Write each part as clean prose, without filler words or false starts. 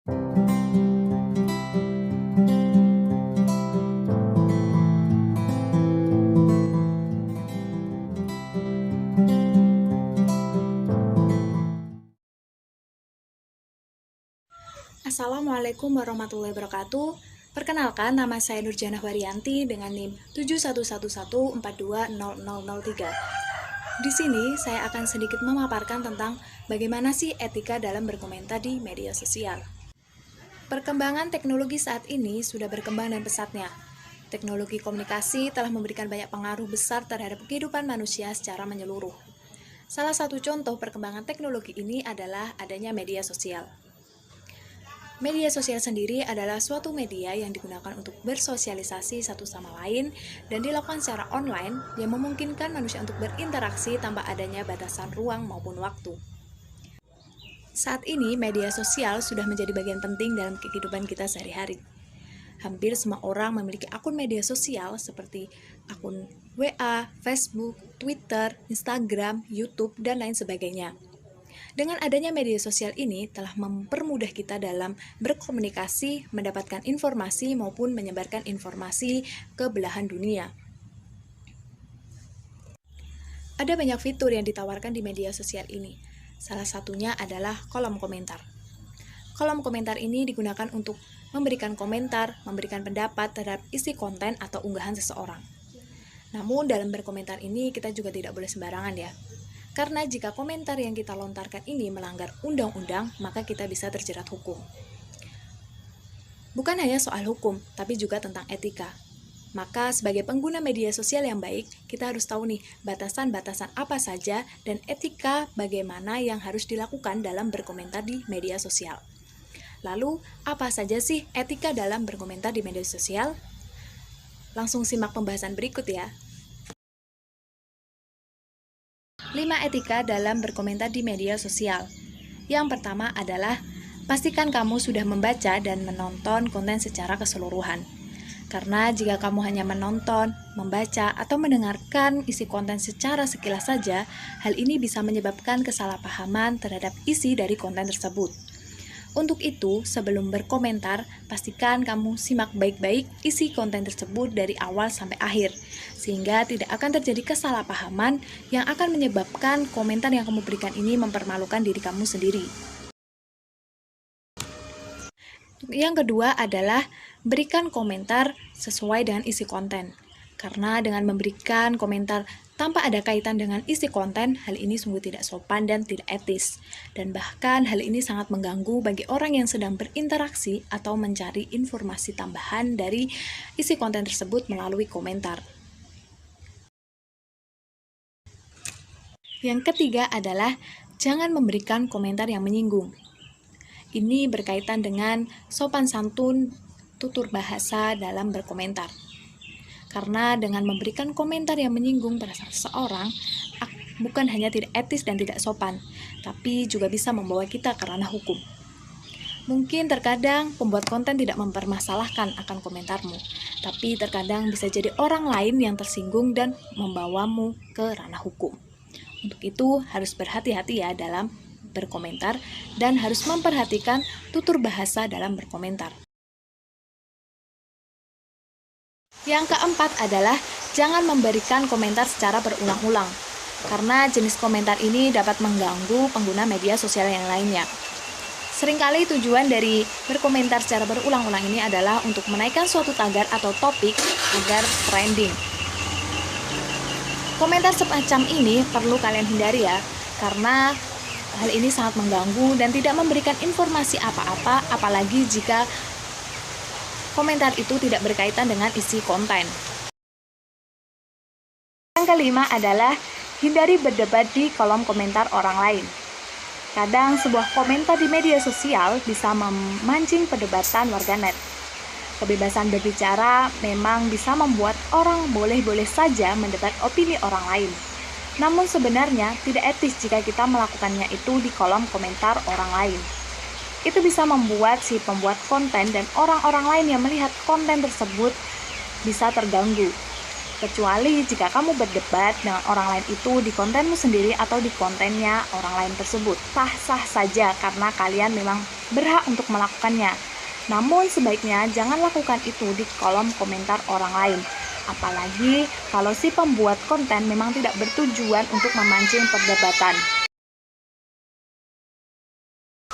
Assalamualaikum warahmatullahi wabarakatuh. Perkenalkan, nama saya Nurjana Waryanti dengan NIM 7111420003. Di sini saya akan sedikit memaparkan tentang bagaimana sih etika dalam berkomentar di media sosial. Perkembangan teknologi saat ini sudah berkembang dan pesatnya. Teknologi komunikasi telah memberikan banyak pengaruh besar terhadap kehidupan manusia secara menyeluruh. Salah satu contoh perkembangan teknologi ini adalah adanya media sosial. Media sosial sendiri adalah suatu media yang digunakan untuk bersosialisasi satu sama lain dan dilakukan secara online yang memungkinkan manusia untuk berinteraksi tanpa adanya batasan ruang maupun waktu. Saat ini, media sosial sudah menjadi bagian penting dalam kehidupan kita sehari-hari. Hampir semua orang memiliki akun media sosial seperti akun WA, Facebook, Twitter, Instagram, YouTube, dan lain sebagainya. Dengan adanya media sosial ini telah mempermudah kita dalam berkomunikasi, mendapatkan informasi maupun menyebarkan informasi ke belahan dunia. Ada banyak fitur yang ditawarkan di media sosial ini. Salah satunya adalah kolom komentar. Kolom komentar ini digunakan untuk memberikan komentar, memberikan pendapat terhadap isi konten atau unggahan seseorang. Namun dalam berkomentar ini kita juga tidak boleh sembarangan ya. Karena jika komentar yang kita lontarkan ini melanggar undang-undang, maka kita bisa terjerat hukum. Bukan hanya soal hukum, tapi juga tentang etika. Maka sebagai pengguna media sosial yang baik, kita harus tahu nih batasan-batasan apa saja dan etika bagaimana yang harus dilakukan dalam berkomentar di media sosial. Lalu, apa saja sih etika dalam berkomentar di media sosial? Langsung simak pembahasan berikut ya. 5 etika dalam berkomentar di media sosial. Yang pertama adalah, pastikan kamu sudah membaca dan menonton konten secara keseluruhan. Karena jika kamu hanya menonton, membaca, atau mendengarkan isi konten secara sekilas saja, hal ini bisa menyebabkan kesalahpahaman terhadap isi dari konten tersebut. Untuk itu, sebelum berkomentar, pastikan kamu simak baik-baik isi konten tersebut dari awal sampai akhir, sehingga tidak akan terjadi kesalahpahaman yang akan menyebabkan komentar yang kamu berikan ini mempermalukan diri kamu sendiri. Yang kedua adalah berikan komentar sesuai dengan isi konten. Karena dengan memberikan komentar tanpa ada kaitan dengan isi konten, hal ini sungguh tidak sopan dan tidak etis. Dan bahkan hal ini sangat mengganggu bagi orang yang sedang berinteraksi atau mencari informasi tambahan dari isi konten tersebut melalui komentar. Yang ketiga adalah jangan memberikan komentar yang menyinggung. Ini berkaitan dengan sopan santun, tutur bahasa dalam berkomentar. Karena dengan memberikan komentar yang menyinggung perasaan seseorang, bukan hanya tidak etis dan tidak sopan, tapi juga bisa membawa kita ke ranah hukum. Mungkin terkadang pembuat konten tidak mempermasalahkan akan komentarmu, tapi terkadang bisa jadi orang lain yang tersinggung dan membawamu ke ranah hukum. Untuk itu harus berhati-hati ya dalam berkomentar dan harus memperhatikan tutur bahasa dalam berkomentar. Yang keempat adalah jangan memberikan komentar secara berulang-ulang, karena jenis komentar ini dapat mengganggu pengguna media sosial yang lainnya. Seringkali tujuan dari berkomentar secara berulang-ulang ini adalah untuk menaikkan suatu tagar atau topik agar trending. Komentar semacam ini perlu kalian hindari ya, karena hal ini sangat mengganggu dan tidak memberikan informasi apa-apa, apalagi jika komentar itu tidak berkaitan dengan isi konten. Yang kelima adalah hindari berdebat di kolom komentar orang lain. Kadang sebuah komentar di media sosial bisa memancing perdebatan warganet. Kebebasan berbicara memang bisa membuat orang boleh-boleh saja mendebat opini orang lain. Namun sebenarnya tidak etis jika kita melakukannya itu di kolom komentar orang lain. Itu bisa membuat si pembuat konten dan orang-orang lain yang melihat konten tersebut bisa terganggu. Kecuali jika kamu berdebat dengan orang lain itu di kontenmu sendiri atau di kontennya orang lain tersebut. Sah-sah saja karena kalian memang berhak untuk melakukannya. Namun sebaiknya jangan lakukan itu di kolom komentar orang lain. Apalagi kalau si pembuat konten memang tidak bertujuan untuk memancing perdebatan.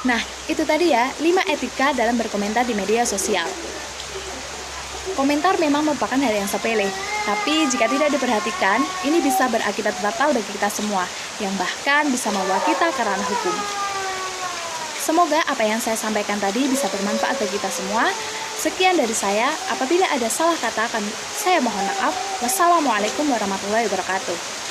Nah, itu tadi ya 5 etika dalam berkomentar di media sosial. Komentar memang merupakan hal yang sepele, tapi jika tidak diperhatikan, ini bisa berakibat fatal bagi kita semua, yang bahkan bisa membawa kita ke ranah hukum. Semoga apa yang saya sampaikan tadi bisa bermanfaat bagi kita semua. Sekian dari saya, apabila ada salah kata, saya mohon maaf. Wassalamualaikum warahmatullahi wabarakatuh.